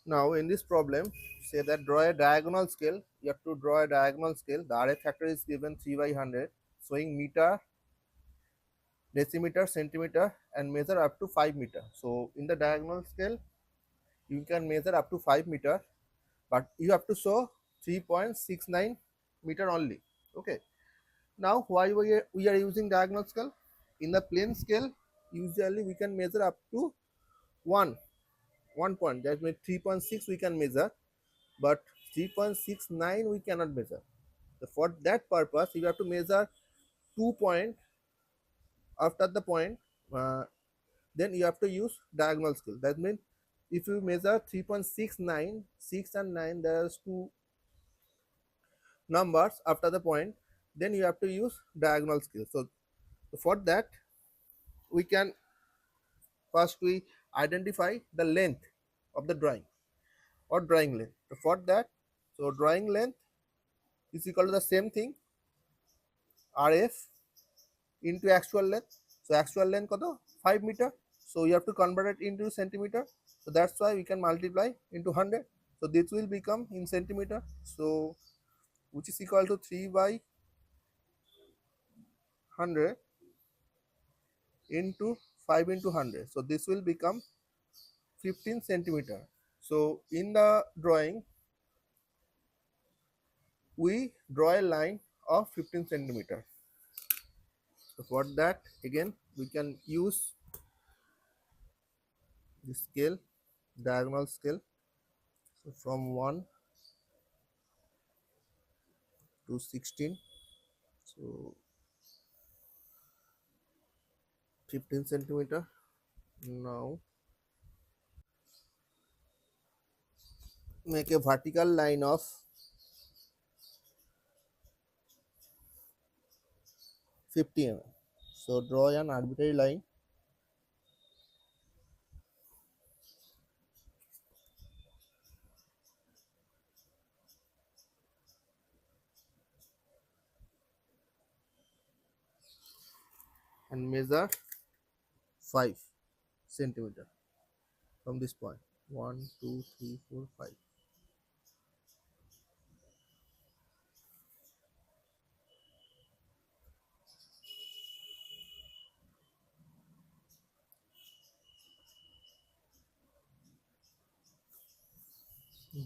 Now in this problem, say that draw a diagonal scale. You have to draw a diagonal scale. The RF factor is given 3 by 100, showing meter, decimeter, centimeter, and measure up to 5 meter. So in the diagonal scale, you can measure up to 5 meter, but you have to show 3.69 meter only. Okay. Now why we are using diagonal scale? In the plane scale, usually we can measure up to 1 point. That means 3.6 we can measure, but 3.69 we cannot measure. So for that purpose, you have to measure 2 point after the point. Uh, then you have to use diagonal scale. That means if you measure 3.69, 6 and 9, there are two numbers after the point, then you have to use diagonal scale. So for that, we can first we identify the length of the drawing or drawing length. So for that, so drawing length is equal to the same thing, RF into actual length. So actual length কত 5 meter. So you have to convert it into centimeter. So that's why we can multiply into 100. So this will become in centimeter. So which is equal to 3 by 100 into 5 into 100. So this will become 15 centimeter. So in the drawing, we draw a line of 15 centimeter. So for that, again we can use the scale, diagonal scale. So from 1 to 16, so 15 centimeter. Now make a vertical line of 50 mm. So draw an arbitrary line and measure 5 centimeter from this point. 1, 2, 3, 4, 5.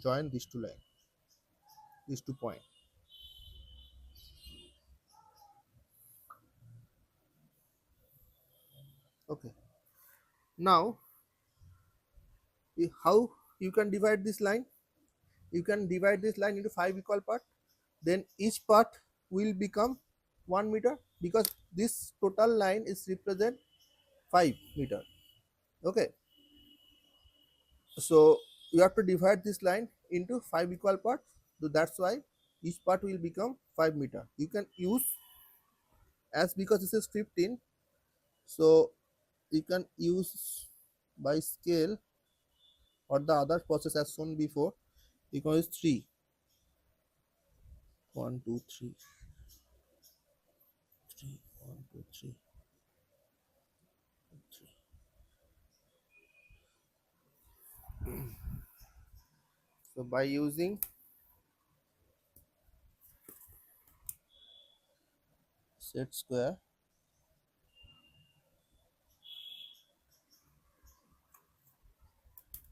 Join these two lines, these 2 points. Okay. Now, how you can divide this line? You can divide this line into 5 equal parts. Then each part will become 1 meter because this total line is represent 5 meter. Okay. So you have to divide this line into 5 equal parts. So that's why each part will become 5 meter. You can use, as because this is 15, so you can use by scale or the other process as shown before. You can use 3. 1, 2, 3, 3, 1, 2, 3, 3. So by using set square,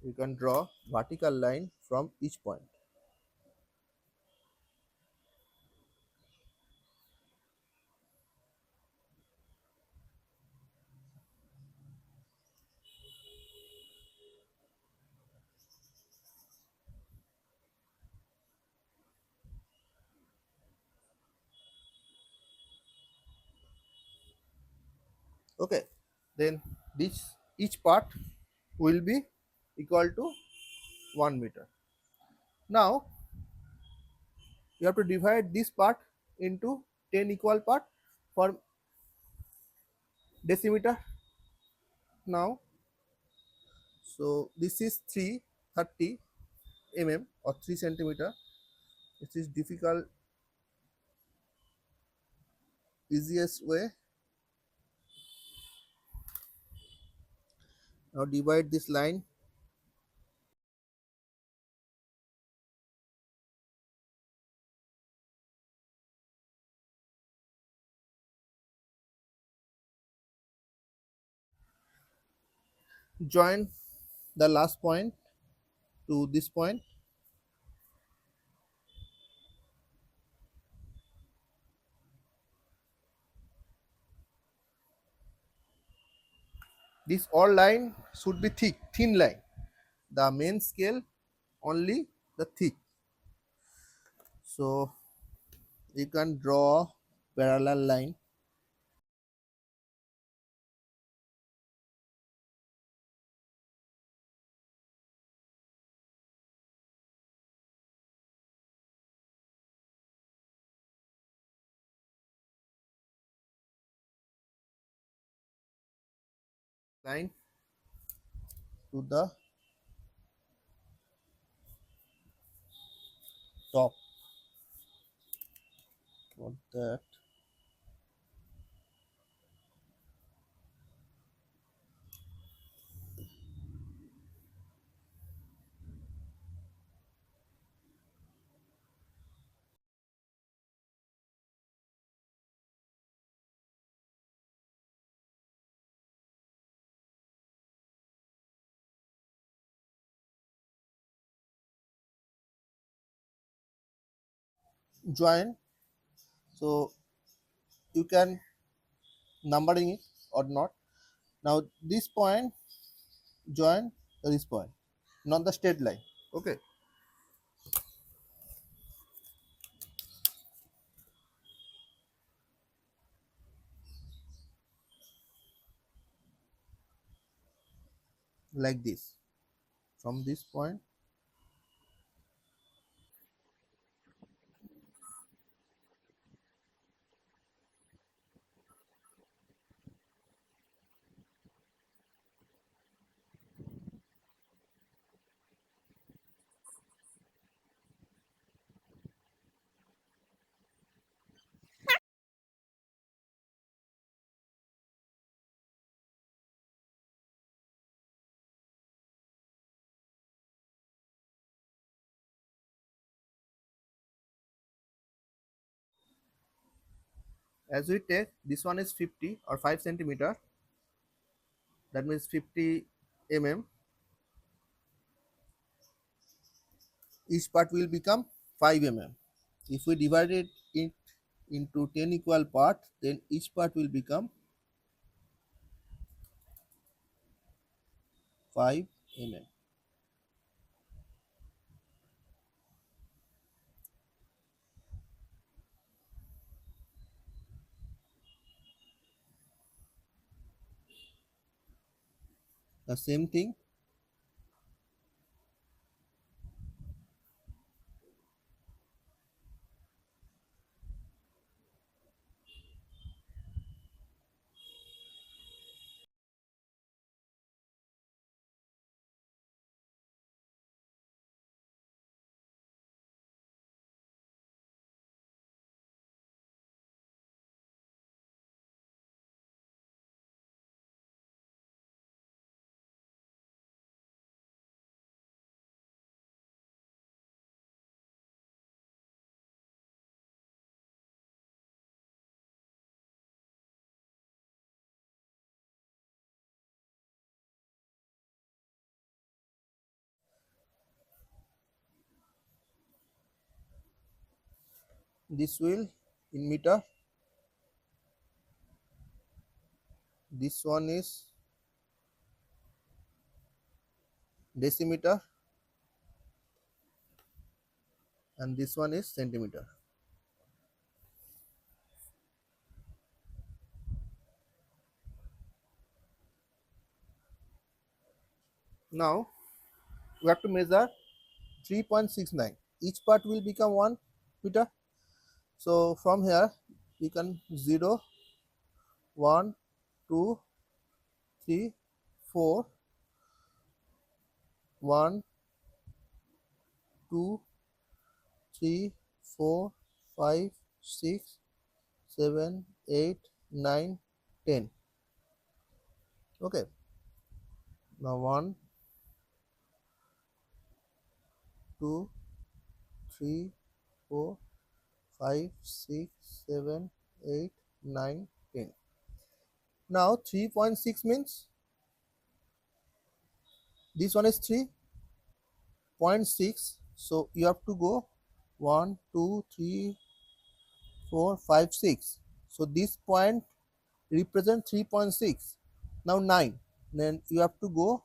we can draw vertical line from each point. Okay, then this each part will be equal to 1 meter. Now you have to divide this part into 10 equal part for decimeter. Now, so this is 330 mm or 3 centimeter. This is difficult, easiest way. Now divide this line join the last point to this point. This all line should be thick, thin line. The main scale only the thick. So you can draw parallel line. Line to the top. Not that. Join. So you can numbering it or not. Now this point join this point, not the straight line. Okay. Like this. From this point, as we take this one is 50 or 5 centimeter, that means 50 mm. Each part will become 5 mm. If we divide it into 10 equal parts, then each part will become 5 mm. The same thing, this will in meter, this one is decimeter, and this one is centimeter. Now we have to measure 3.69. Each part will become 1 meter. So from here you can 0, 1, 2, 3, 4, 1, 2, 3, 4, 5, 6, 7, 8, 9, 10. Okay. Now 1, 2, 3, 4, 5, 6, 7, 8, 9, 10. Now 3.6 means This one is 3.6. So you have to go 1, 2, 3, 4, 5, 6. So this point represent 3.6. Now 9. Then you have to go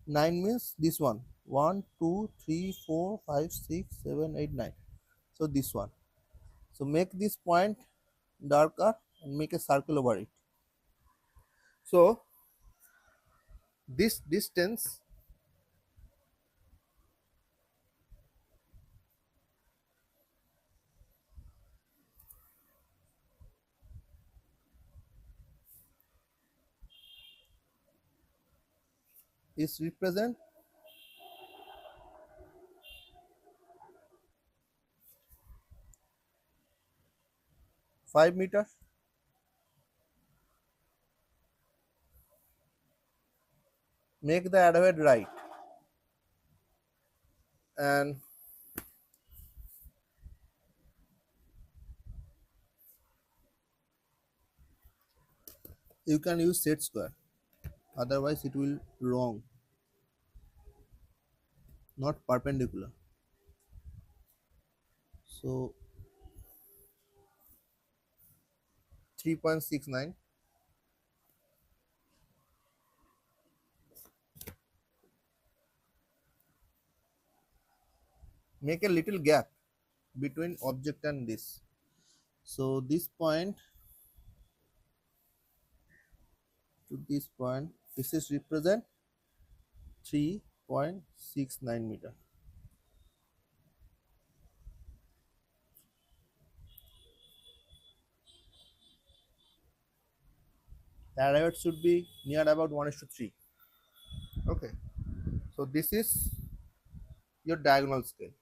9 means this one. 1, 2, 3, 4, 5, 6, 7, 8, 9. So this one. So make this point darker and make a circle over it. So this distance is represent 5 meters. Make the arrowhead right, and you can use set square, otherwise it will wrong, not perpendicular. So 3.69. Make a little gap between object and this. So this point to this point, this is represent 3.69 meter. The arrowhead should be near about 1:3. Okay, so this is your diagonal scale.